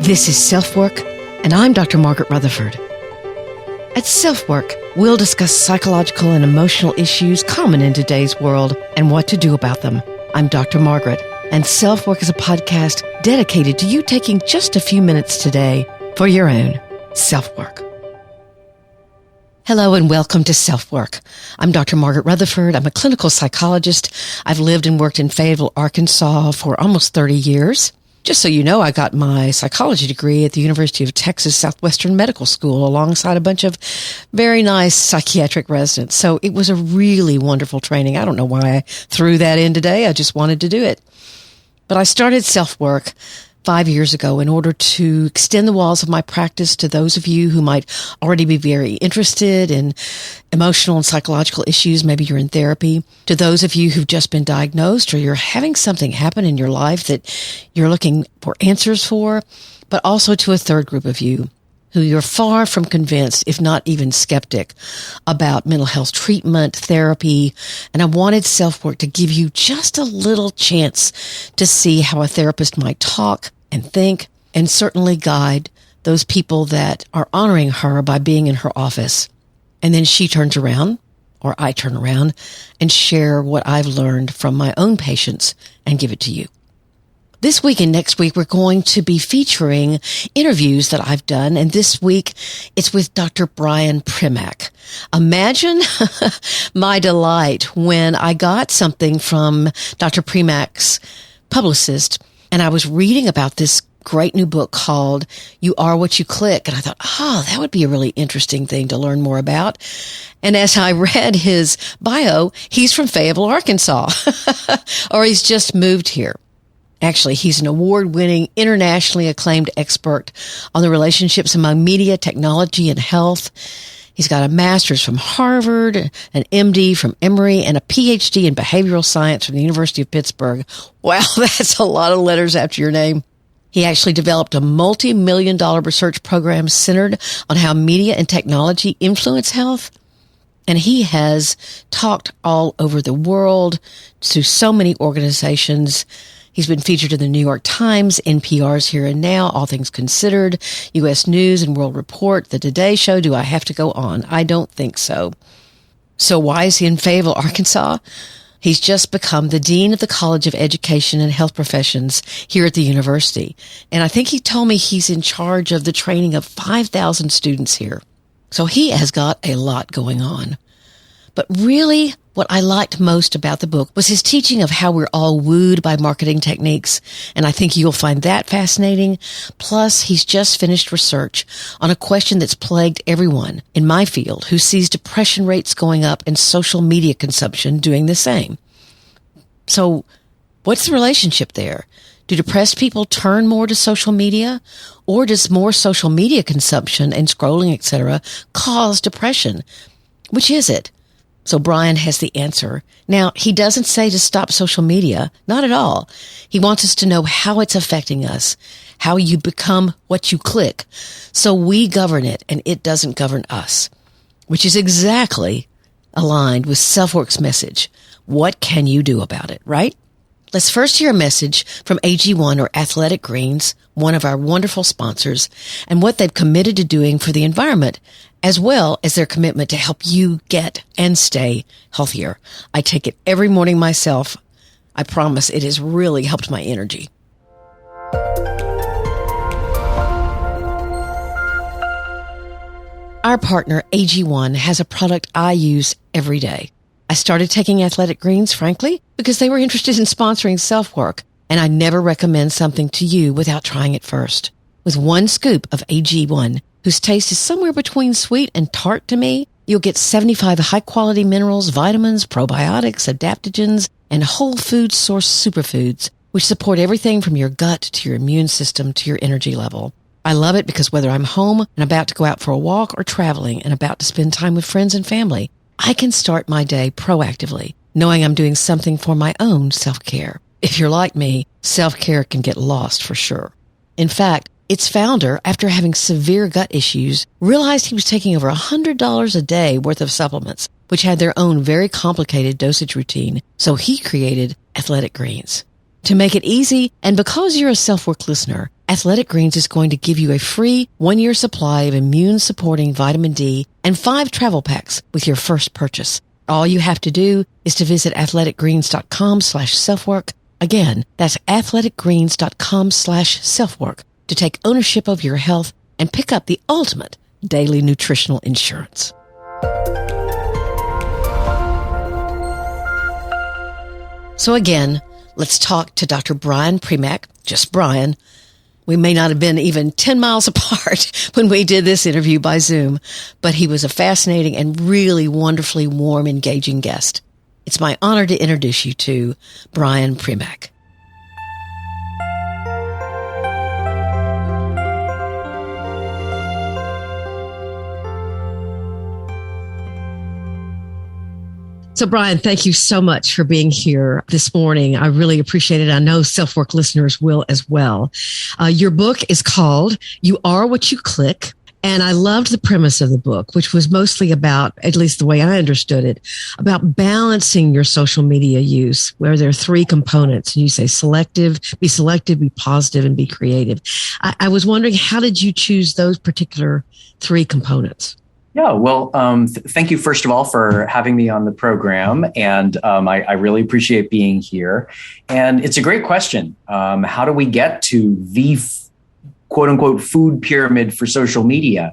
This is SelfWork, and I'm Dr. Margaret Rutherford. At SelfWork, we'll discuss psychological and emotional issues common in today's world and what to do about them. I'm Dr. Margaret, and SelfWork is a podcast dedicated to you taking just a few minutes today for your own self-work. Hello and welcome to SelfWork. I'm Dr. Margaret Rutherford. I'm a clinical psychologist. I've lived and worked in Fayetteville, Arkansas for almost 30 years. Just so you know, I got my psychology degree at the University of Texas Southwestern Medical School alongside a bunch of very nice psychiatric residents. So it was a really wonderful training. I don't know why I threw that in today. I just wanted to do it. But I started SelfWork 5 years ago in order to extend the walls of my practice to those of you who might already be very interested in emotional and psychological issues. Maybe you're in therapy. To those of you who've just been diagnosed or you're having something happen in your life that you're looking for answers for, but also to a third group of you who you're far from convinced, if not even skeptic, about mental health treatment, therapy. And I wanted SelfWork to give you just a little chance to see how a therapist might talk and think, and certainly guide those people that are honoring her by being in her office. And then she turns around, or I turn around, and share what I've learned from my own patients and give it to you. This week and next week, we're going to be featuring interviews that I've done. And this week, it's with Dr. Brian Primack. Imagine my delight when I got something from Dr. Primack's publicist, and I was reading about this great new book called You Are What You Click. And I thought, that would be a really interesting thing to learn more about. And as I read his bio, he's from Fayetteville, Arkansas, or he's just moved here. Actually, he's an award-winning, internationally acclaimed expert on the relationships among media, technology, and health. He's got a master's from Harvard, an MD from Emory, and a Ph.D. in behavioral science from the University of Pittsburgh. Wow, that's a lot of letters after your name. He actually developed a multi-million-dollar research program centered on how media and technology influence health. And he has talked all over the world to so many organizations. He's been featured in the New York Times, NPR's Here and Now, All Things Considered, U.S. News and World Report, The Today Show. Do I have to go on? I don't think so. So why is he in Fayetteville, Arkansas? He's just become the Dean of the College of Education and Health Professions here at the university. And I think he told me he's in charge of the training of 5,000 students here. So he has got a lot going on. But really, what I liked most about the book was his teaching of how we're all wooed by marketing techniques, and I think you'll find that fascinating. Plus, he's just finished research on a question that's plagued everyone in my field who sees depression rates going up and social media consumption doing the same. So, what's the relationship there? Do depressed people turn more to social media, or does more social media consumption and scrolling, etc., cause depression? Which is it? So Brian has the answer. Now, he doesn't say to stop social media, not at all. He wants us to know how it's affecting us, how you become what you click, so we govern it and it doesn't govern us, which is exactly aligned with SelfWork's message. What can you do about it, right? Let's first hear a message from AG1 or Athletic Greens, one of our wonderful sponsors, and what they've committed to doing for the environment, as well as their commitment to help you get and stay healthier. I take it every morning myself. I promise it has really helped my energy. Our partner, AG1, has a product I use every day. I started taking Athletic Greens, frankly, because they were interested in sponsoring SelfWork, and I never recommend something to you without trying it first. With one scoop of AG1, whose taste is somewhere between sweet and tart to me, you'll get 75 high-quality minerals, vitamins, probiotics, adaptogens, and whole food source superfoods, which support everything from your gut to your immune system to your energy level. I love it because whether I'm home and about to go out for a walk or traveling and about to spend time with friends and family, I can start my day proactively, knowing I'm doing something for my own self-care. If you're like me, self-care can get lost for sure. In fact, its founder, after having severe gut issues, realized he was taking over $100 a day worth of supplements, which had their own very complicated dosage routine, so he created Athletic Greens. To make it easy, and because you're a SelfWork listener, Athletic Greens is going to give you a free 1-year supply of immune-supporting vitamin D and 5 travel packs with your first purchase. All you have to do is to visit athleticgreens.com/selfwork. Again, that's athleticgreens.com/selfwork to take ownership of your health and pick up the ultimate daily nutritional insurance. So again, let's talk to Dr. Brian Primack, just Brian. We may not have been even 10 miles apart when we did this interview by Zoom, but he was a fascinating and really wonderfully warm, engaging guest. It's my honor to introduce you to Brian Primack. So, Brian, thank you so much for being here this morning. I really appreciate it. I know SelfWork listeners will as well. Your book is called You Are What You Click. And I loved the premise of the book, which was mostly about, at least the way I understood it, about balancing your social media use, where there are 3 components. And you say be selective, be positive, and be creative. I was wondering, how did you choose those particular 3 components? Yeah, well, thank you, first of all, for having me on the program. And I really appreciate being here. And it's a great question. How do we get to the quote unquote food pyramid for social media?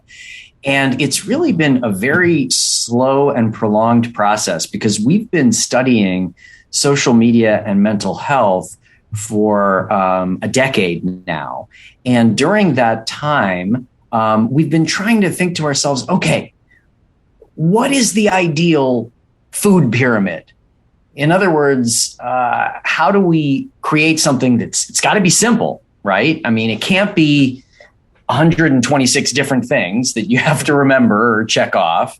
And it's really been a very slow and prolonged process because we've been studying social media and mental health for a decade now. And during that time, we've been trying to think to ourselves, okay, what is the ideal food pyramid? In other words, how do we create something it's got to be simple, right? I mean, it can't be 126 different things that you have to remember or check off,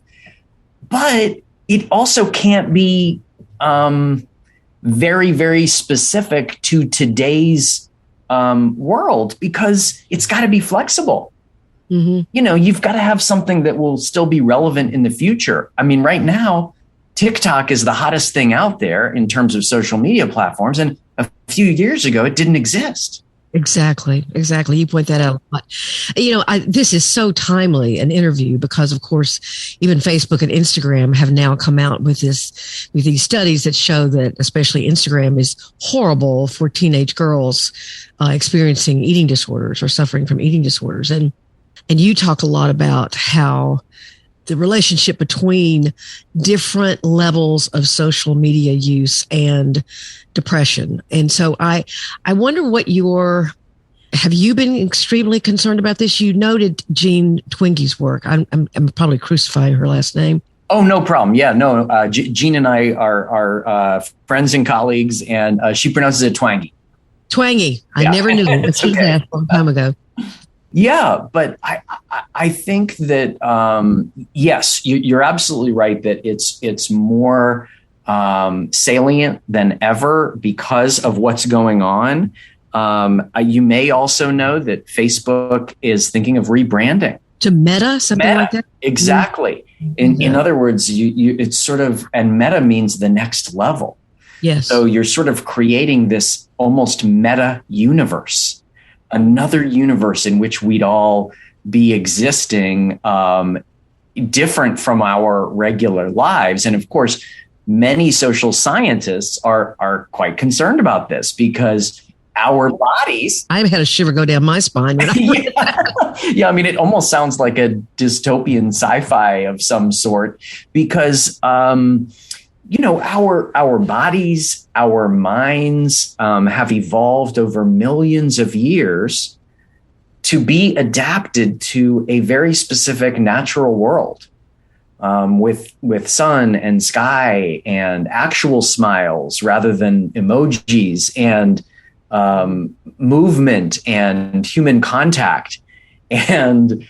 but it also can't be very, very specific to today's world because it's got to be flexible. Mm-hmm. You know, you've got to have something that will still be relevant in the future. I mean, right now, TikTok is the hottest thing out there in terms of social media platforms. And a few years ago, it didn't exist. Exactly. You point that out a lot. You know, this is so timely, an interview, because, of course, even Facebook and Instagram have now come out with these studies that show that especially Instagram is horrible for teenage girls experiencing eating disorders or suffering from eating disorders. And you talk a lot about how the relationship between different levels of social media use and depression. And so I wonder have you been extremely concerned about this? You noted Jean Twengey's work. I'm probably crucifying her last name. Oh, no problem. Yeah, no, Jean and I are friends and colleagues, and she pronounces it Twangey. Twangey. I never knew that. It's okay. A long time ago. Yeah, but I think that, yes, you're absolutely right that it's more salient than ever because of what's going on. You may also know that Facebook is thinking of rebranding to Meta, something like that. Exactly. In other words, it's sort of, and Meta means the next level. Yes. So you're sort of creating this almost meta universe. Another universe in which we'd all be existing different from our regular lives. And of course, many social scientists are quite concerned about this because our bodies... I had a shiver go down my spine. Yeah, I mean, it almost sounds like a dystopian sci-fi of some sort because... you know, our bodies, our minds have evolved over millions of years to be adapted to a very specific natural world with sun and sky and actual smiles rather than emojis and movement and human contact. And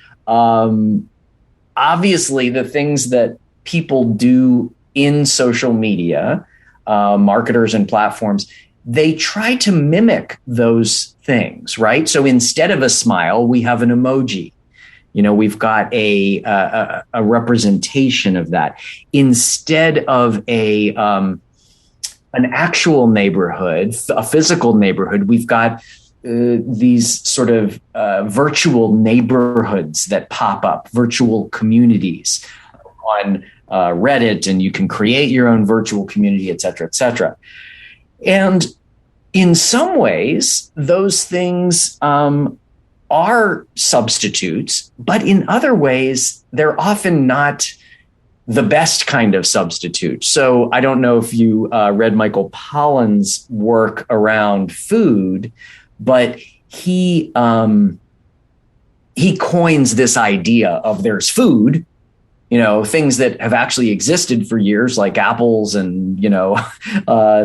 obviously the things that people do in social media, marketers and platforms, they try to mimic those things, right? So instead of a smile, we have an emoji. You know, we've got a representation of that. Instead of an actual neighborhood, a physical neighborhood, we've got these sort of virtual neighborhoods that pop up, virtual communities on Reddit, and you can create your own virtual community, et cetera, et cetera. And in some ways, those things are substitutes, but in other ways, they're often not the best kind of substitute. So I don't know if you read Michael Pollan's work around food, but he coins this idea of there's food, things that have actually existed for years, like apples and,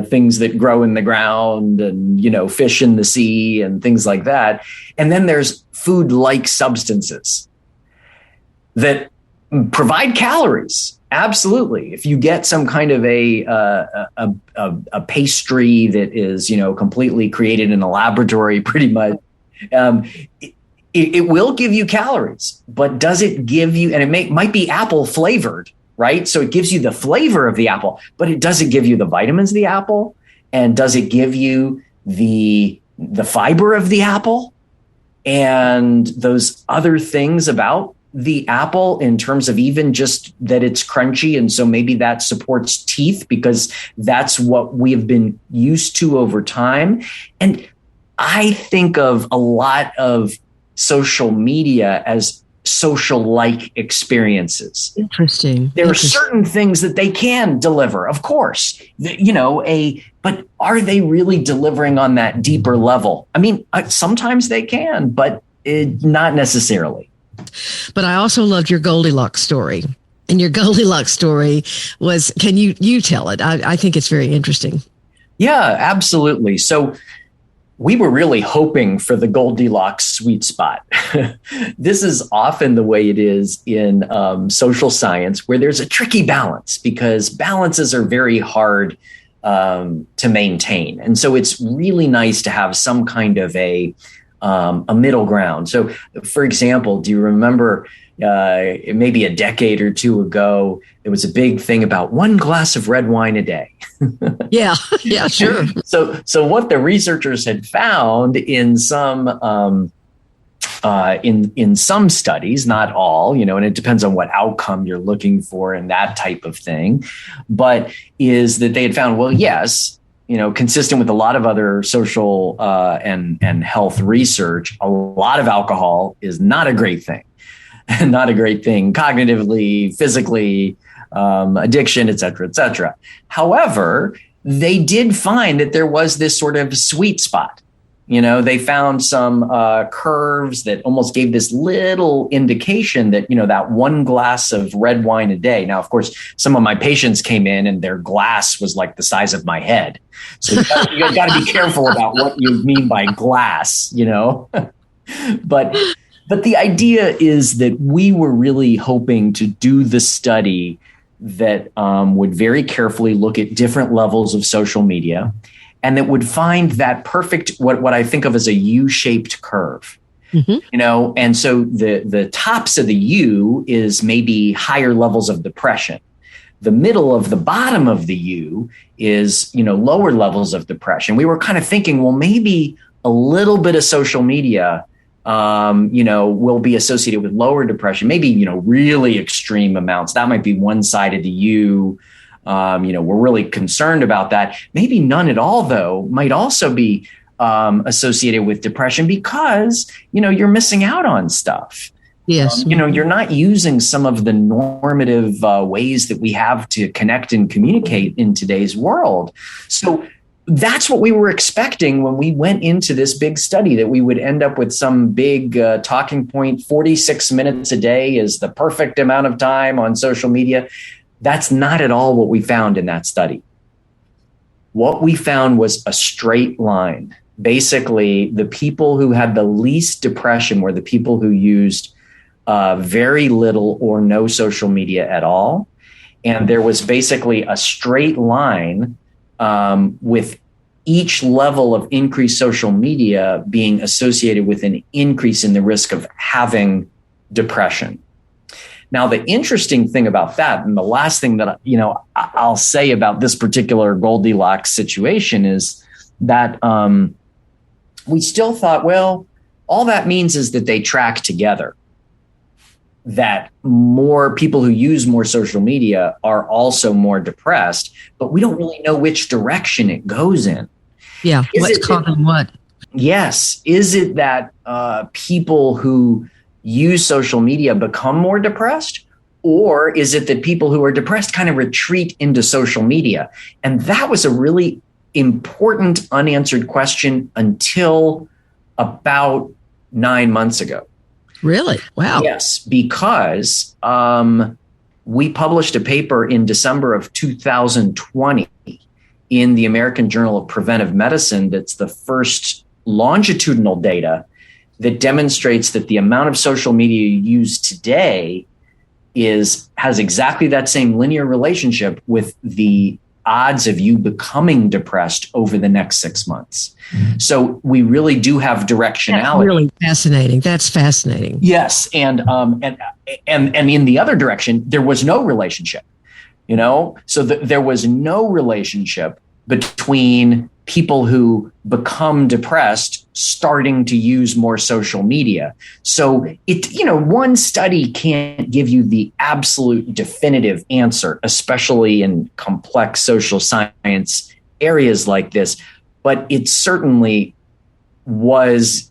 things that grow in the ground and, fish in the sea and things like that. And then there's food-like substances that provide calories. Absolutely. If you get some kind of a pastry that is, completely created in a laboratory, pretty much, it will give you calories, but does it give you, and it might be apple flavored, right? So it gives you the flavor of the apple, but it doesn't give you the vitamins of the apple. And does it give you the fiber of the apple and those other things about the apple in terms of even just that it's crunchy? And so maybe that supports teeth because that's what we have been used to over time. And I think of a lot of social media as social-like experiences. Interesting. There are certain things that they can deliver, of course, but are they really delivering on that deeper level? I mean, sometimes they can, but not necessarily. But I also loved your Goldilocks story. And your Goldilocks story was, can you tell it? I think it's very interesting. Yeah, absolutely. So we were really hoping for the Goldilocks sweet spot. This is often the way it is in social science, where there's a tricky balance because balances are very hard to maintain. And so it's really nice to have some kind of a middle ground. So, for example, do you remember maybe a decade or two ago, there was a big thing about 1 glass of red wine a day. Yeah, sure. So what the researchers had found in some in some studies, not all, and it depends on what outcome you're looking for and that type of thing, but is that they had found, well, yes, consistent with a lot of other social and health research, a lot of alcohol is not a great thing. Not a great thing cognitively, physically, addiction, et cetera, et cetera. However, they did find that there was this sort of sweet spot. They found some curves that almost gave this little indication that, that 1 glass of red wine a day. Now, of course, some of my patients came in and their glass was like the size of my head. So you got to be careful about what you mean by glass, But the idea is that we were really hoping to do the study that would very carefully look at different levels of social media and that would find that perfect, what I think of as a U-shaped curve. Mm-hmm. And so the tops of the U is maybe higher levels of depression. The middle of the bottom of the U is, lower levels of depression. We were kind of thinking, well, maybe a little bit of social media will be associated with lower depression, maybe, really extreme amounts. That might be one side of the U. We're really concerned about that. Maybe none at all, though, might also be associated with depression because, you're missing out on stuff. Yes. You're not using some of the normative ways that we have to connect and communicate in today's world. So that's what we were expecting when we went into this big study, that we would end up with some big talking point. 46 minutes a day is the perfect amount of time on social media. That's not at all what we found in that study. What we found was a straight line. Basically, the people who had the least depression were the people who used very little or no social media at all. And there was basically a straight line with each level of increased social media being associated with an increase in the risk of having depression. Now, the interesting thing about that, and the last thing that I'll say about this particular Goldilocks situation, is that we still thought, well, all that means is that they track together, that more people who use more social media are also more depressed, but we don't really know which direction it goes in. Yeah. What's causing what? Yes. Is it that people who use social media become more depressed? Or is it that people who are depressed kind of retreat into social media? And that was a really important unanswered question until about 9 months ago. Really? Wow. Yes, because we published a paper in December of 2020 in the American Journal of Preventive Medicine. That's the first longitudinal data that demonstrates that the amount of social media you use today has exactly that same linear relationship with the odds of you becoming depressed over the next 6 months. So we really do have directionality. That's really fascinating. That's fascinating. Yes, and in the other direction, there was no relationship. So there was no relationship between people who become depressed starting to use more social media. So one study can't give you the absolute definitive answer, especially in complex social science areas like this. But it certainly was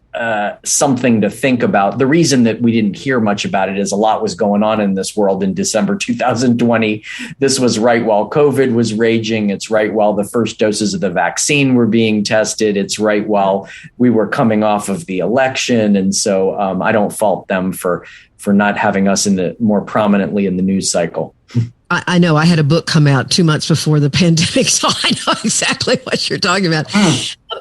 something to think about. The reason that we didn't hear much about it is a lot was going on in this world in December 2020. This was right while COVID was raging. It's right while the first doses of the vaccine were being tested. It's right while we were coming off of the election. And so I don't fault them for not having us more prominently in the news cycle. I know I had a book come out 2 months before the pandemic, so I know exactly what you're talking about.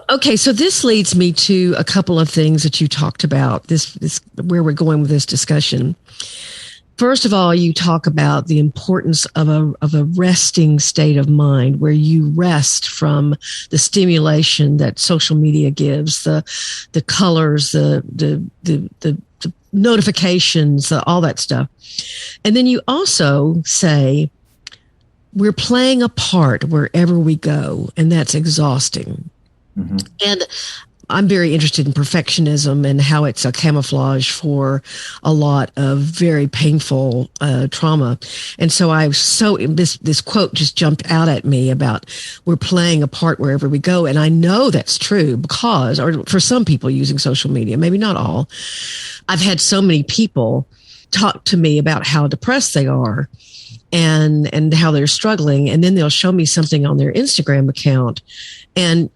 Okay, so this leads me to a couple of things that you talked about, this where we're going with this discussion. First of all, you talk about the importance of a resting state of mind, where you rest from the stimulation that social media gives, the colors, the notifications, all that stuff. And then you also say we're playing a part wherever we go, and that's exhausting. Mm-hmm. And I'm very interested in perfectionism and how it's a camouflage for a lot of very painful trauma. And so this quote just jumped out at me about we're playing a part wherever we go. And I know that's true because, or for some people using social media, maybe not all, I've had so many people talk to me about how depressed they are and how they're struggling. And then they'll show me something on their Instagram account. And,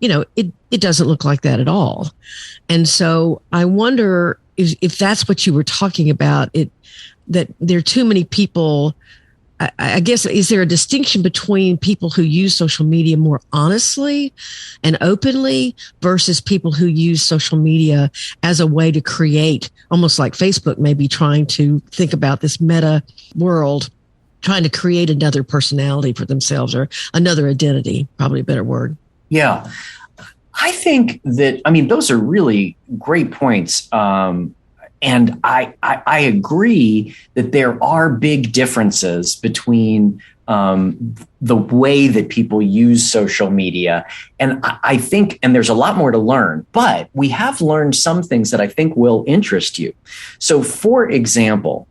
it doesn't look like that at all. And so I wonder if that's what you were talking about, that there are too many people. I guess, is there a distinction between people who use social media more honestly and openly versus people who use social media as a way to create, almost like Facebook maybe trying to think about this meta world, trying to create another personality for themselves or another identity, probably a better word? Yeah. I think that, those are really great points. And I agree that there are big differences between the way that people use social media. And I think, and there's a lot more to learn, but we have learned some things that I think will interest you. So for example,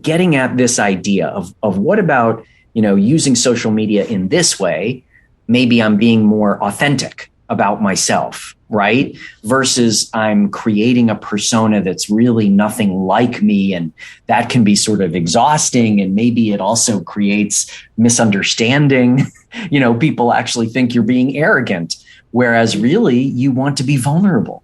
getting at this idea of what about, using social media in this way, maybe I'm being more authentic about myself, right? Versus I'm creating a persona that's really nothing like me. And that can be sort of exhausting. And maybe it also creates misunderstanding. People actually think you're being arrogant, whereas really you want to be vulnerable.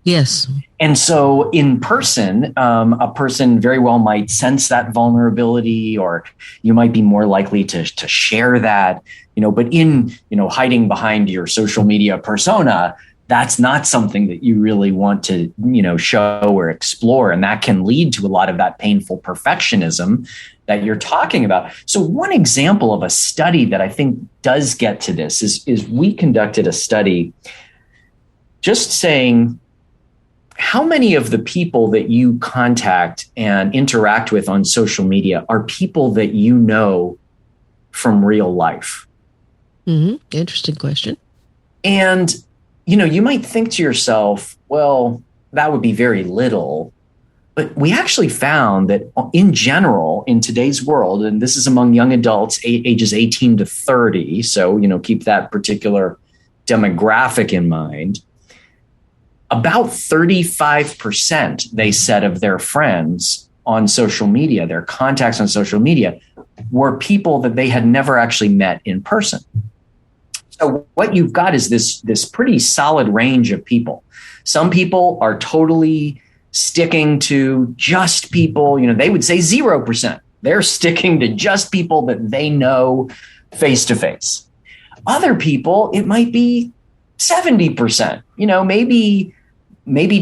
Yes. And so in person, a person very well might sense that vulnerability, or you might be more likely to share that, but in, hiding behind your social media persona, that's not something that you really want to, show or explore. And that can lead to a lot of that painful perfectionism that you're talking about. So one example of a study that I think does get to this is we conducted a study just saying, how many of the people that you contact and interact with on social media are people that you know from real life? Mm-hmm. Interesting question. And you might think to yourself, well, that would be very little. But we actually found that in general, in today's world, and this is among young adults ages 18 to 30, so, keep that particular demographic in mind, about 35%, they said, of their friends on social media, their contacts on social media, were people that they had never actually met in person. So what you've got is this pretty solid range of people. Some people are totally sticking to just people, they would say 0%. They're sticking to just people that they know face to face. Other people, it might be 70%, maybe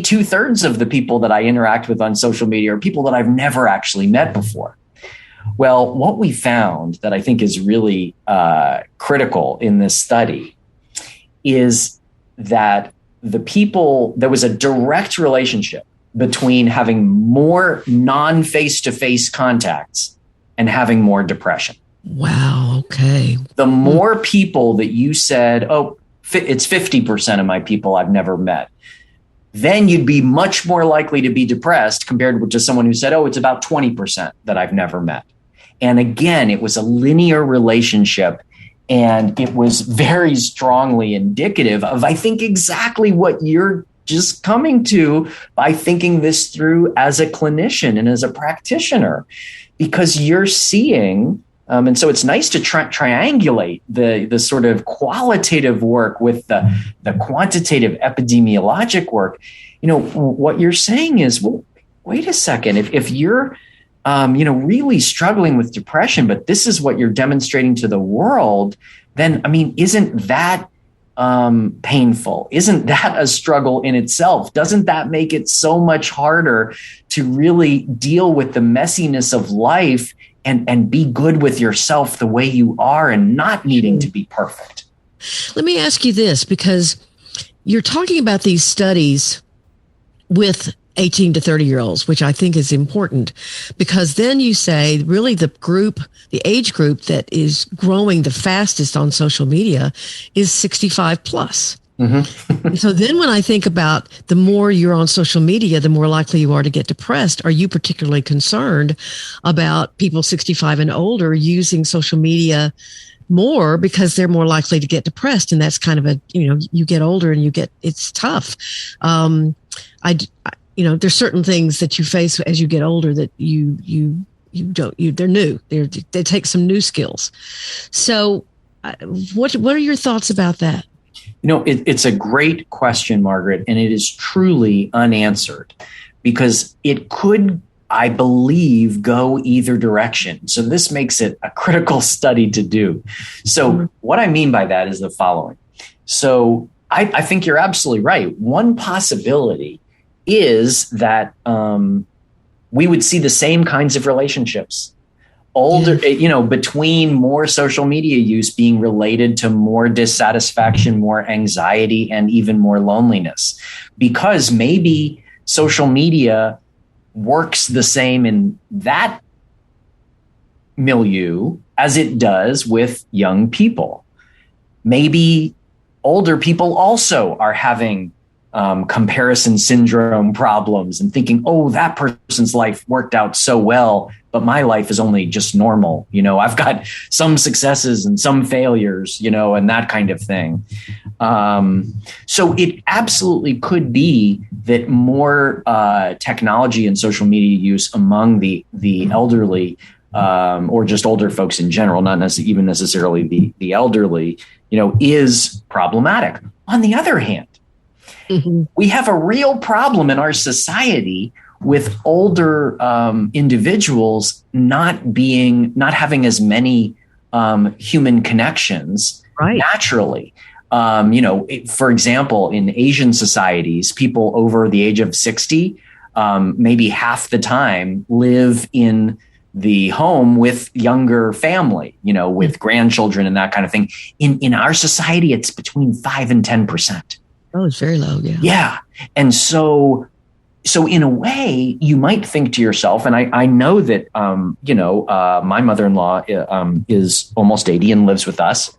2/3 of the people that I interact with on social media are people that I've never actually met before. Well, what we found that I think is really critical in this study is that there was a direct relationship between having more non-face-to-face contacts and having more depression. Wow. Okay. The more people that you said, oh, it's 50% of my people I've never met, then you'd be much more likely to be depressed compared to someone who said, oh, it's about 20% that I've never met. And again, it was a linear relationship, and it was very strongly indicative of, I think, exactly what you're just coming to by thinking this through as a clinician and as a practitioner, because you're seeing, and so it's nice to triangulate the sort of qualitative work with the quantitative epidemiologic work. What you're saying is, well, wait a second, if you're really struggling with depression, but this is what you're demonstrating to the world, then, isn't that painful? Isn't that a struggle in itself? Doesn't that make it so much harder to really deal with the messiness of life and be good with yourself the way you are and not needing to be perfect? Let me ask you this, because you're talking about these studies with 18 to 30-year-olds, which I think is important, because then you say really the age group that is growing the fastest on social media is 65 plus. Mm-hmm. And so then when I think about the more you're on social media, the more likely you are to get depressed. Are you particularly concerned about people 65 and older using social media more because they're more likely to get depressed? And that's kind of you get older and it's tough. There's certain things that you face as you get older that they're new. They take some new skills. So what are your thoughts about that? It's a great question, Margaret, and it is truly unanswered because it could, I believe, go either direction. So this makes it a critical study to do. So what I mean by that is the following. So I think you're absolutely right. One possibility is that we would see the same kinds of relationships. Between more social media use being related to more dissatisfaction, more anxiety, and even more loneliness, because maybe social media works the same in that milieu as it does with young people. Maybe older people also are having comparison syndrome problems and thinking, oh, that person's life worked out so well, but my life is only just normal. I've got some successes and some failures, and that kind of thing. So it absolutely could be that more technology and social media use among the elderly, or just older folks in general, not even necessarily the elderly, is problematic. On the other hand, we have a real problem in our society with older individuals not having as many human connections naturally. For example, in Asian societies, people over the age of 60, maybe half the time live in the home with younger family, with grandchildren and that kind of thing. In our society, it's between 5 and 10%. Oh, it's very low. Yeah. Yeah. And so in a way, you might think to yourself, and I know that, my mother-in-law is almost 80 and lives with us.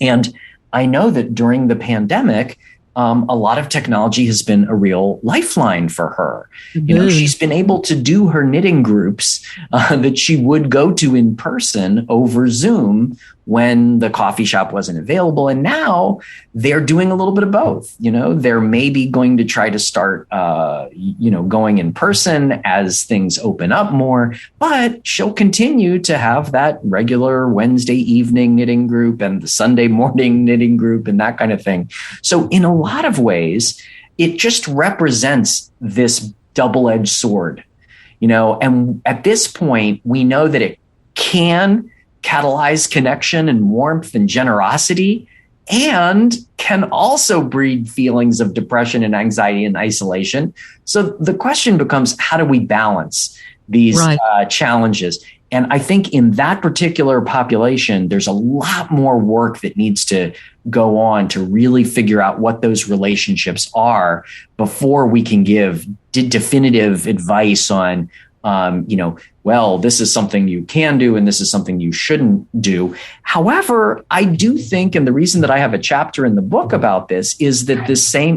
And I know that during the pandemic, a lot of technology has been a real lifeline for her. She's been able to do her knitting groups that she would go to in person over Zoom when the coffee shop wasn't available. And now they're doing a little bit of both. They're maybe going to try to start, going in person as things open up more, but she'll continue to have that regular Wednesday evening knitting group and the Sunday morning knitting group and that kind of thing. So in a lot of ways, it just represents this double-edged sword, and at this point, we know that it can catalyze connection and warmth and generosity, and can also breed feelings of depression and anxiety and isolation. So the question becomes, how do we balance these challenges? And I think in that particular population, there's a lot more work that needs to go on to really figure out what those relationships are before we can give definitive advice on, well, this is something you can do and this is something you shouldn't do. However, I do think, and the reason that I have a chapter in the book about this is that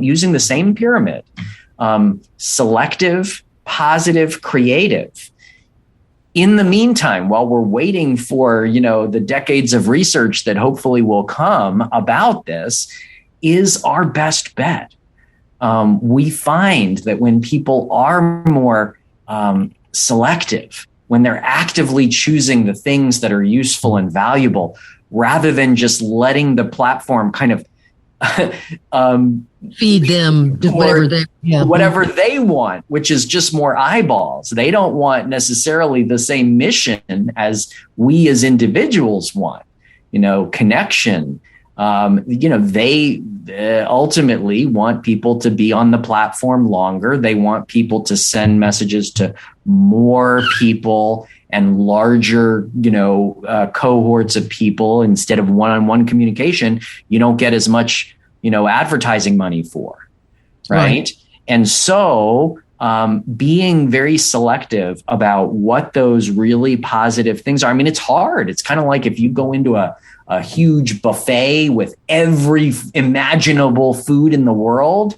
using the same pyramid, selective, positive, creative. In the meantime, while we're waiting for, the decades of research that hopefully will come about this, is our best bet. We find that when people are more selective, when they're actively choosing the things that are useful and valuable, rather than just letting the platform kind of feed them whatever they want, which is just more eyeballs. They don't want necessarily the same mission as we as individuals want, connection. They ultimately want people to be on the platform longer. They want people to send messages to more people and larger, cohorts of people instead of one-on-one communication. You don't get as much, advertising money for, right? And so being very selective about what those really positive things are. I mean, it's hard. It's kind of like if you go into a huge buffet with every imaginable food in the world,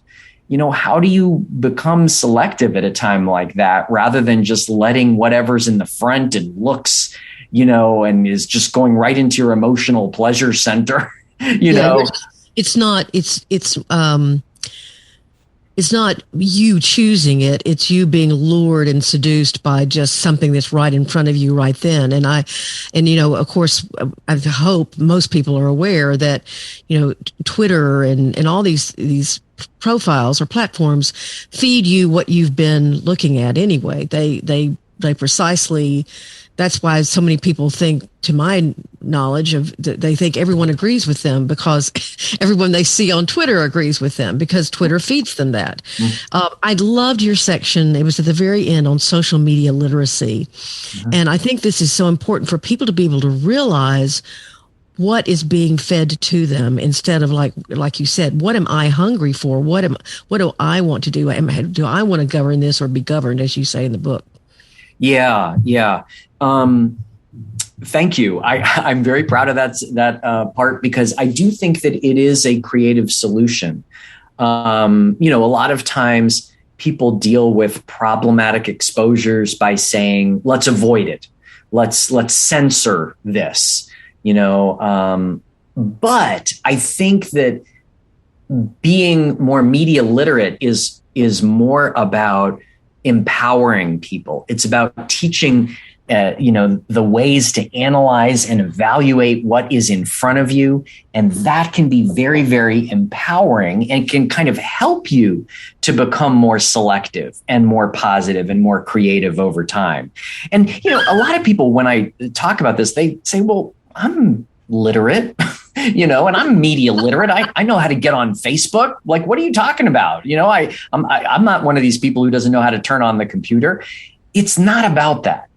how do you become selective at a time like that rather than just letting whatever's in the front and looks, and is just going right into your emotional pleasure center, It's not you choosing it. It's you being lured and seduced by just something that's right in front of you right then. And of course, I hope most people are aware that, Twitter and all these profiles or platforms feed you what you've been looking at anyway. They precisely, that's why so many people think, to my knowledge, they think everyone agrees with them because everyone they see on Twitter agrees with them because Twitter feeds them that. I loved your section. It was at the very end on social media literacy. And I think this is so important for people to be able to realize what is being fed to them instead of like you said, what am I hungry for? What do I want to do? Do I want to govern this or be governed, as you say in the book? Yeah. Thank you. I'm very proud of that part because I do think that it is a creative solution. A lot of times people deal with problematic exposures by saying, let's avoid it. Let's censor this, but I think that being more media literate is more about empowering people. It's about teaching, the ways to analyze and evaluate what is in front of you. And that can be very, very empowering and can kind of help you to become more selective and more positive and more creative over time. And, a lot of people, when I talk about this, they say, well, I'm literate, and I'm media literate. I know how to get on Facebook. Like, what are you talking about? I'm not one of these people who doesn't know how to turn on the computer. It's not about that.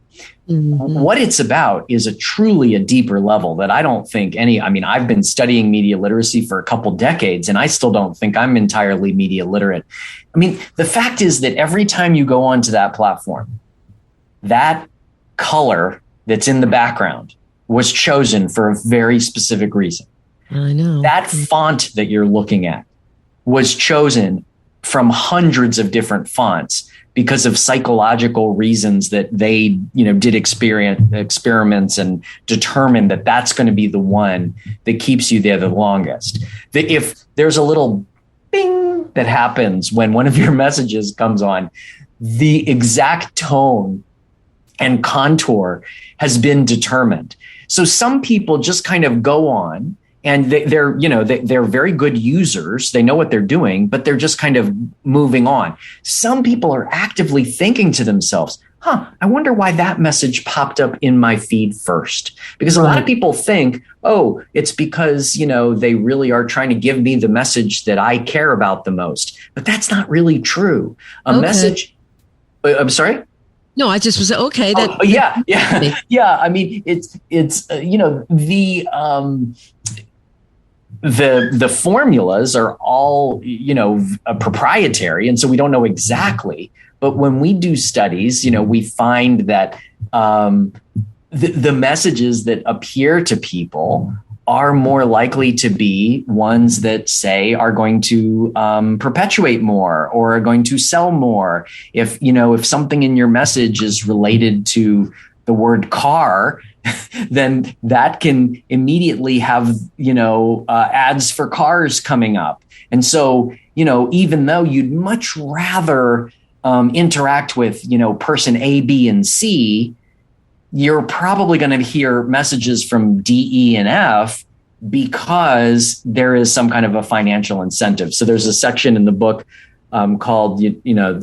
What it's about is truly a deeper level that I don't think I've been studying media literacy for a couple decades and I still don't think I'm entirely media literate. The fact is that every time you go onto that platform, that color that's in the background was chosen for a very specific reason. I know. That font that you're looking at was chosen from hundreds of different fonts because of psychological reasons that they, did experiments and determined that that's going to be the one that keeps you there the longest. That if there's a little bing that happens when one of your messages comes on, the exact tone and contour has been determined. So some people just kind of go on, and they're very good users. They know what they're doing, but they're just kind of moving on. Some people are actively thinking to themselves, I wonder why that message popped up in my feed first. Because a lot of people think, it's because, they really are trying to give me the message that I care about the most. But that's not really true. Message. I'm sorry? No, I just was okay. Yeah. I mean, the formulas are all, proprietary. And so we don't know exactly. But when we do studies, we find that the messages that appear to people are more likely to be ones that say are going to perpetuate more or are going to sell more. If something in your message is related to the word car, then that can immediately have, ads for cars coming up. And so, even though you'd much rather interact with, person A, B, and C, you're probably going to hear messages from D, E, and F because there is some kind of a financial incentive. So there's a section in the book called,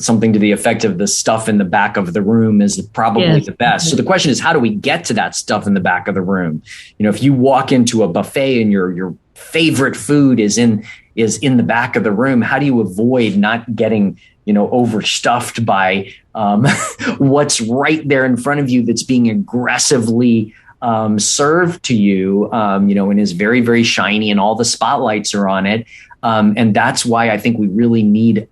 something to the effect of the stuff in the back of the room is probably the best. So the question is, how do we get to that stuff in the back of the room? If you walk into a buffet and your favorite food is in the back of the room, how do you avoid not getting, overstuffed by what's right there in front of you that's being aggressively served to you, and is very, very shiny and all the spotlights are on it. And that's why I think we really need,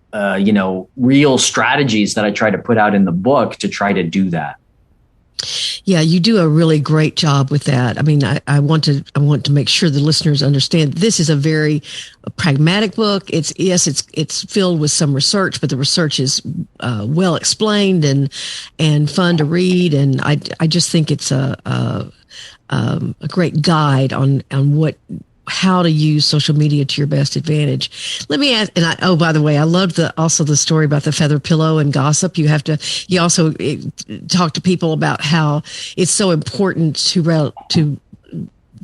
real strategies that I try to put out in the book to try to do that. Yeah, you do a really great job with that. I mean, I want to make sure the listeners understand this is a very pragmatic book. It's filled with some research, but the research is well explained and fun to read. And I just think it's a great guide on how to use social media to your best advantage. Let me ask, by the way, I loved also the story about the feather pillow and gossip. You also talk to people about how it's so important to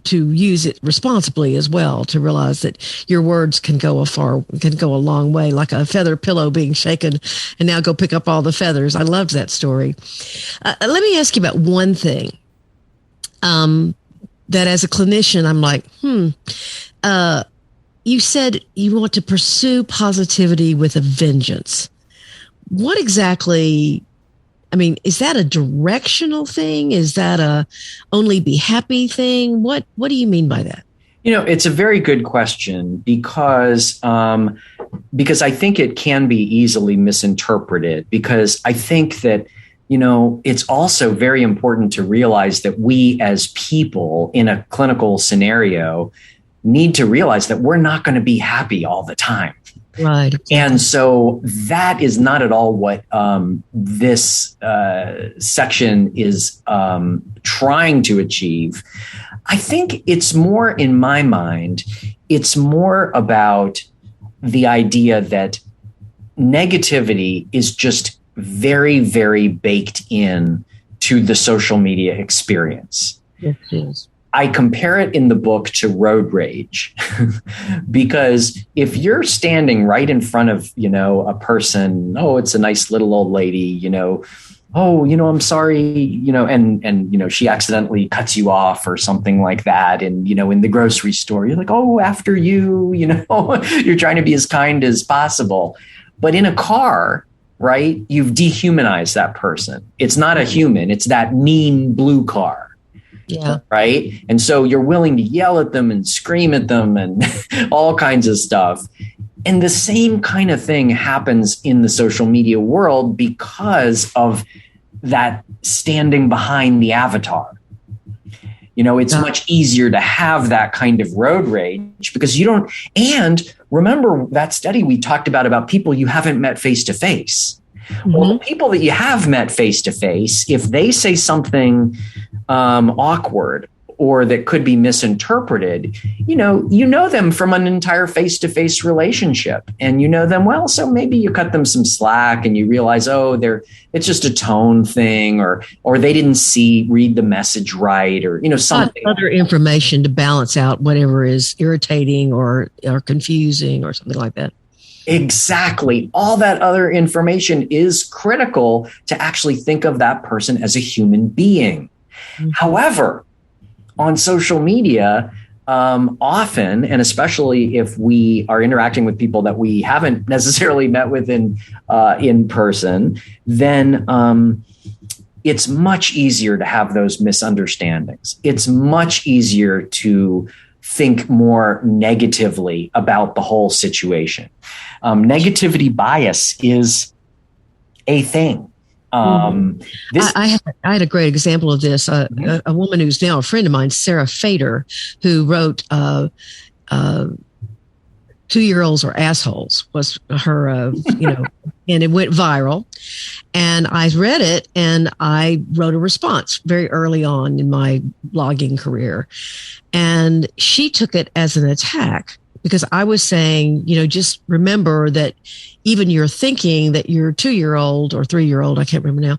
use it responsibly as well, to realize that your words can go a long way, like a feather pillow being shaken and now go pick up all the feathers. I loved that story. Let me ask you about one thing. That as a clinician, I'm like, you said you want to pursue positivity with a vengeance. What exactly, is that a directional thing? Is that a only be happy thing? What do you mean by that? It's a very good question because I think it can be easily misinterpreted, because I think that it's also very important to realize that we as people in a clinical scenario need to realize that we're not going to be happy all the time. Right. Exactly. And so that is not at all what this section is trying to achieve. I think it's more, in my mind, it's more about the idea that negativity is just very, very baked in to the social media experience. Yes, it is. I compare it in the book to road rage because if you're standing right in front of, a person, it's a nice little old lady, I'm sorry, and she accidentally cuts you off or something like that. And, in the grocery store, you're like, after you, you're trying to be as kind as possible. But in a car, right, you've dehumanized that person. It's not a human. It's that mean blue car. Yeah. Right. And so you're willing to yell at them and scream at them and all kinds of stuff. And the same kind of thing happens in the social media world because of that standing behind the avatar. It's much easier to have that kind of road rage because you don't. And remember that study we talked about people you haven't met face to face. Well, the people that you have met face to face, if they say something awkward or that could be misinterpreted, you know them from an entire face-to-face relationship, and you know them well. So maybe you cut them some slack and you realize, it's just a tone thing, or they didn't read the message right, or, something. Other information to balance out whatever is irritating or confusing or something like that. Exactly. All that other information is critical to actually think of that person as a human being. Mm-hmm. However, on social media, often, and especially if we are interacting with people that we haven't necessarily met with in person, then it's much easier to have those misunderstandings. It's much easier to think more negatively about the whole situation. Negativity bias is a thing. I had a great example of this. A woman who's now a friend of mine, Sarah Fader, who wrote 2-year-olds are assholes was her, and it went viral. And I read it and I wrote a response very early on in my blogging career. And she took it as an attack because I was saying, just remember that even your thinking that your 2-year-old or 3-year-old, I can't remember now,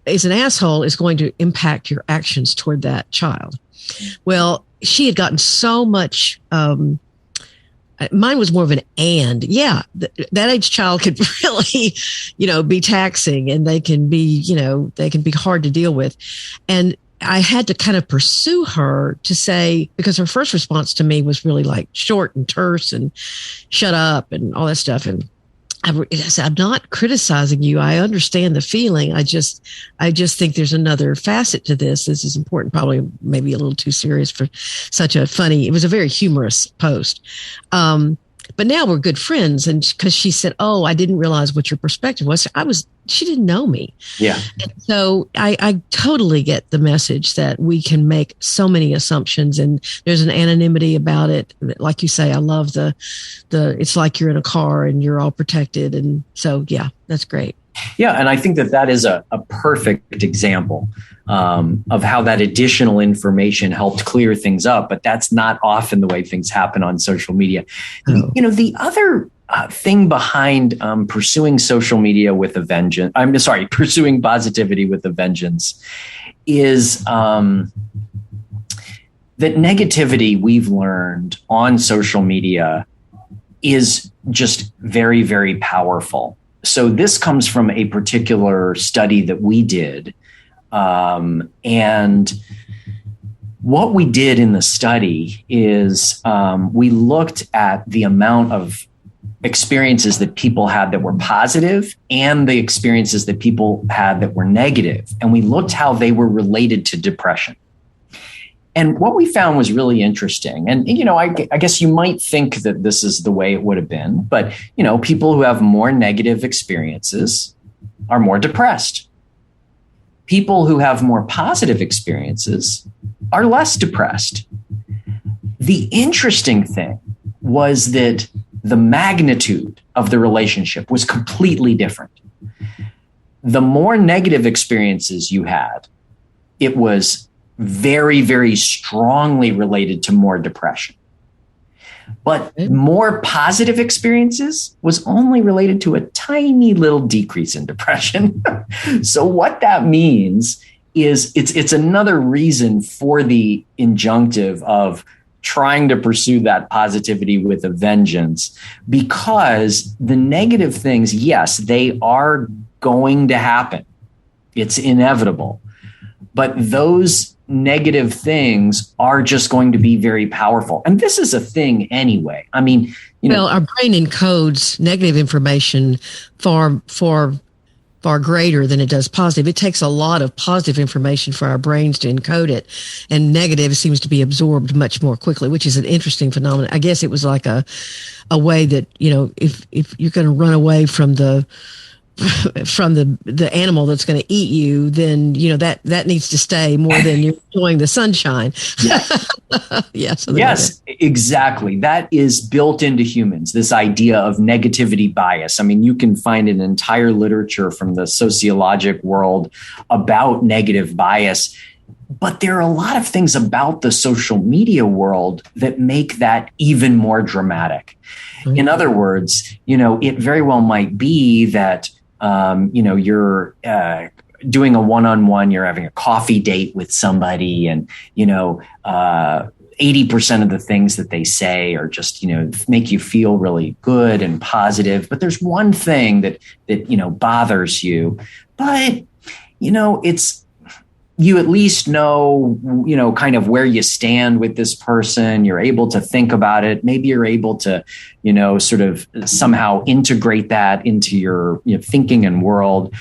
is an asshole is going to impact your actions toward that child. Well, she had gotten so much, mine was more of an and. Yeah, that age child could really, be taxing, and they can be hard to deal with. And I had to kind of pursue her to say, because her first response to me was really like short and terse and shut up and all that stuff. And I said, I'm not criticizing you. I understand the feeling. I just think there's another facet to this. This is important, probably maybe a little too serious for such a funny, it was a very humorous post. But now we're good friends. And because she said, I didn't realize what your perspective was. She didn't know me. Yeah. And so I totally get the message that we can make so many assumptions, and there's an anonymity about it. Like you say, I love the it's like you're in a car and you're all protected. And so, yeah, that's great. Yeah. And I think that is a perfect example of how that additional information helped clear things up. But that's not often the way things happen on social media. Oh. The other thing behind pursuing social media with a vengeance, pursuing positivity with a vengeance is that negativity we've learned on social media is just very, very powerful. So this comes from a particular study that we did. And what we did in the study is we looked at the amount of experiences that people had that were positive and the experiences that people had that were negative. And we looked how they were related to depression. And what we found was really interesting. And, I guess you might think that this is the way it would have been. But, people who have more negative experiences are more depressed. People who have more positive experiences are less depressed. The interesting thing was that the magnitude of the relationship was completely different. The more negative experiences you had, it was very, very strongly related to more depression. But more positive experiences was only related to a tiny little decrease in depression. So what that means is it's another reason for the injunctive of trying to pursue that positivity with a vengeance, because the negative things, yes, they are going to happen. It's inevitable. But those negative things are just going to be very powerful. And this is a thing anyway. I mean, well, our brain encodes negative information far greater than it does positive. It takes a lot of positive information for our brains to encode it, and negative seems to be absorbed much more quickly, which is an interesting phenomenon. I guess it was like a way that, if you're going to run away from the from the animal that's going to eat you, then, that needs to stay more than you're enjoying the sunshine. Yes. Yes, exactly. That is built into humans, this idea of negativity bias. I mean, you can find an entire literature from the sociologic world about negative bias. But there are a lot of things about the social media world that make that even more dramatic. Mm-hmm. In other words, it very well might be that, you're doing a one-on-one, you're having a coffee date with somebody, and, 80% of the things that they say are just, make you feel really good and positive. But there's one thing that bothers you. But, you at least know, kind of where you stand with this person. You're able to think about it. Maybe you're able to, sort of somehow integrate that into your thinking and world.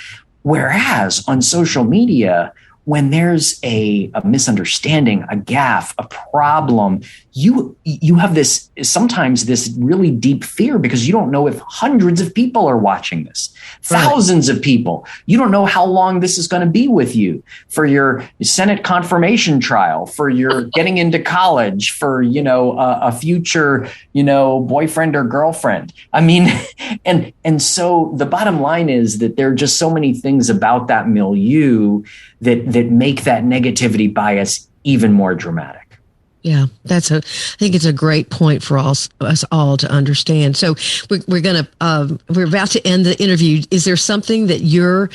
Whereas on social media, when there's a misunderstanding, a gaffe, a problem, you have sometimes this really deep fear because you don't know if hundreds of people are watching this, thousands of people. You don't know how long this is going to be with you for your Senate confirmation trial, for your getting into college, for, a future, boyfriend or girlfriend. I mean, and so the bottom line is that there are just so many things about that milieu that make that negativity bias even more dramatic. Yeah, I think it's a great point for us all to understand. So we're about to end the interview. Is there something that you're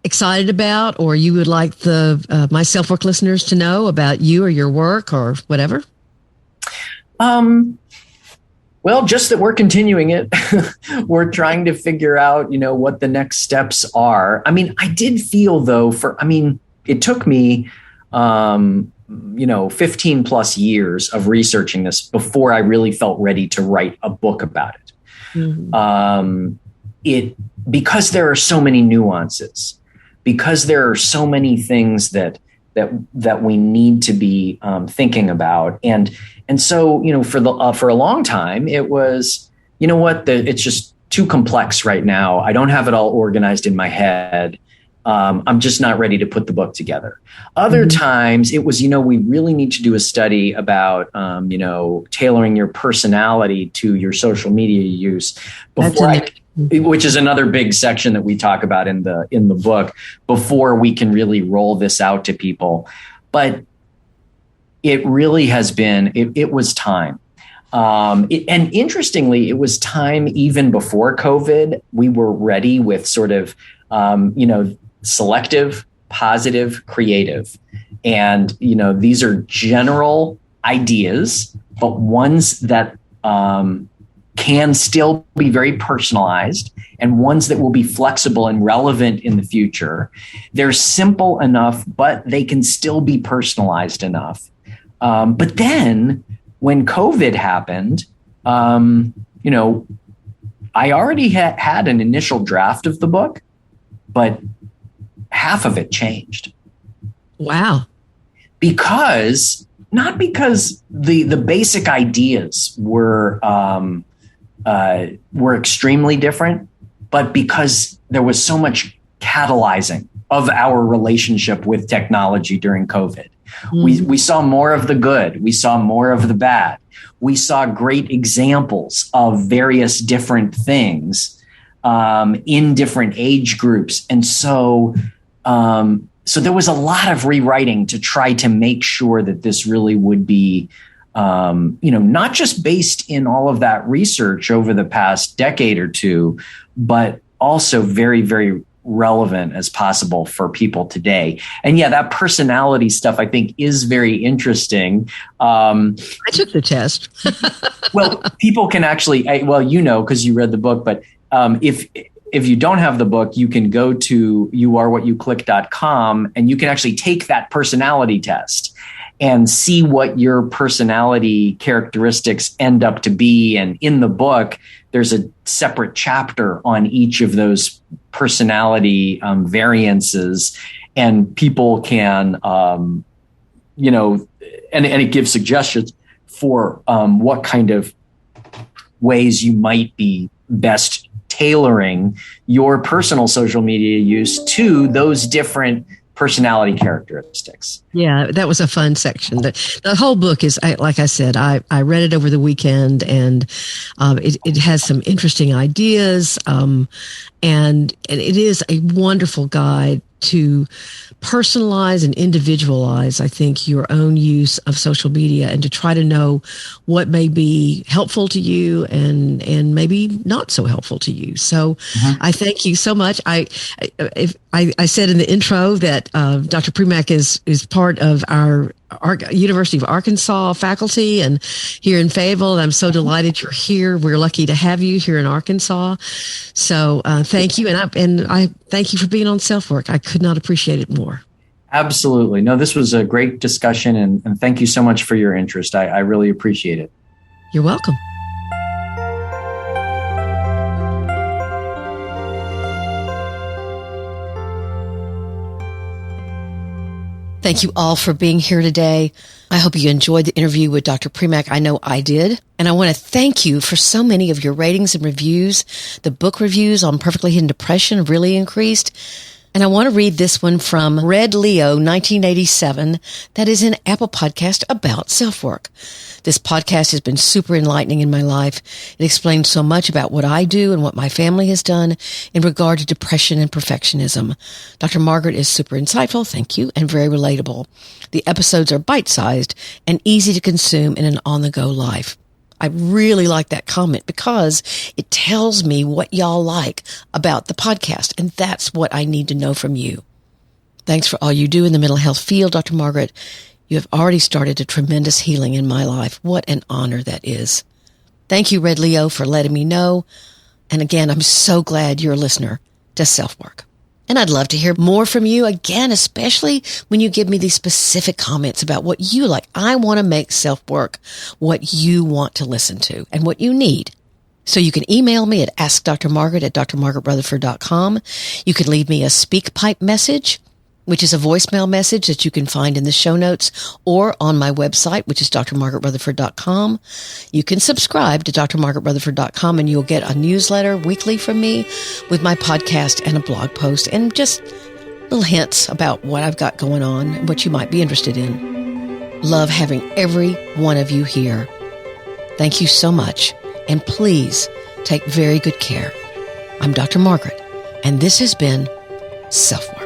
excited about, or you would like my SelfWork listeners to know about you or your work or whatever? Well, just that we're continuing it. We're trying to figure out, what the next steps are. I mean, I did feel though it took me, 15 plus years of researching this before I really felt ready to write a book about it. Mm-hmm. Because there are so many nuances, because there are so many things that we need to be thinking about. And so, for a long time, it was, it's just too complex right now. I don't have it all organized in my head. I'm just not ready to put the book together. Other mm-hmm. times it was, we really need to do a study about, tailoring your personality to your social media use which is another big section that we talk about in the book before we can really roll this out to people. But it really has been, it was time. And interestingly, it was time even before COVID. We were ready with sort of, selective, positive, creative. And, these are general ideas, but ones that can still be very personalized and ones that will be flexible and relevant in the future. They're simple enough, but they can still be personalized enough. But then when COVID happened, I already had an initial draft of the book, but half of it changed. Wow. Not because the basic ideas were extremely different, but because there was so much catalyzing of our relationship with technology during COVID. Mm-hmm. We saw more of the good. We saw more of the bad. We saw great examples of various different things in different age groups. And so there was a lot of rewriting to try to make sure that this really would be, not just based in all of that research over the past decade or two, but also very, very relevant as possible for people today. And yeah, that personality stuff I think is very interesting. I took the test. Well, people can actually, because you read the book, but if you don't have the book, you can go to youarewhatyouclick.com and you can actually take that personality test and see what your personality characteristics end up to be. And in the book, there's a separate chapter on each of those personality variances, and people can, and it gives suggestions for what kind of ways you might be best tailoring your personal social media use to those different personality characteristics. Yeah, that was a fun section. The whole book is, like I said, I read it over the weekend, and it has some interesting ideas, and it is a wonderful guide to personalize and individualize, I think, your own use of social media, and to try to know what may be helpful to you and maybe not so helpful to you. So I thank you so much. I said in the intro that Dr. Primack is part of our University of Arkansas faculty and here in Fayetteville. And I'm so delighted you're here. We're lucky to have you here in Arkansas. So thank you. And I thank you for being on SelfWork. I could not appreciate it more. Absolutely. No, this was a great discussion, and thank you so much for your interest. I really appreciate it. You're welcome. Thank you all for being here today. I hope you enjoyed the interview with Dr. Primack. I know I did. And I want to thank you for so many of your ratings and reviews. The book reviews on Perfectly Hidden Depression have really increased. And I want to read this one from Red Leo 1987 that is in Apple Podcast about self-work. This podcast has been super enlightening in my life. It explains so much about what I do and what my family has done in regard to depression and perfectionism. Dr. Margaret is super insightful, thank you, and very relatable. The episodes are bite-sized and easy to consume in an on-the-go life. I really like that comment because it tells me what y'all like about the podcast, and that's what I need to know from you. Thanks for all you do in the mental health field, Dr. Margaret. You have already started a tremendous healing in my life. What an honor that is. Thank you, Red Leo, for letting me know. And again, I'm so glad you're a listener to SelfWork. And I'd love to hear more from you again, especially when you give me these specific comments about what you like. I want to make SelfWork what you want to listen to and what you need. So you can email me at askdrmargaret@drmargaretrutherford.com. You can leave me a SpeakPipe message, which is a voicemail message that you can find in the show notes or on my website, which is drmargaretrutherford.com. You can subscribe to drmargaretrutherford.com and you'll get a newsletter weekly from me with my podcast and a blog post and just little hints about what I've got going on and what you might be interested in. Love having every one of you here. Thank you so much. And please take very good care. I'm Dr. Margaret, and this has been SelfWork.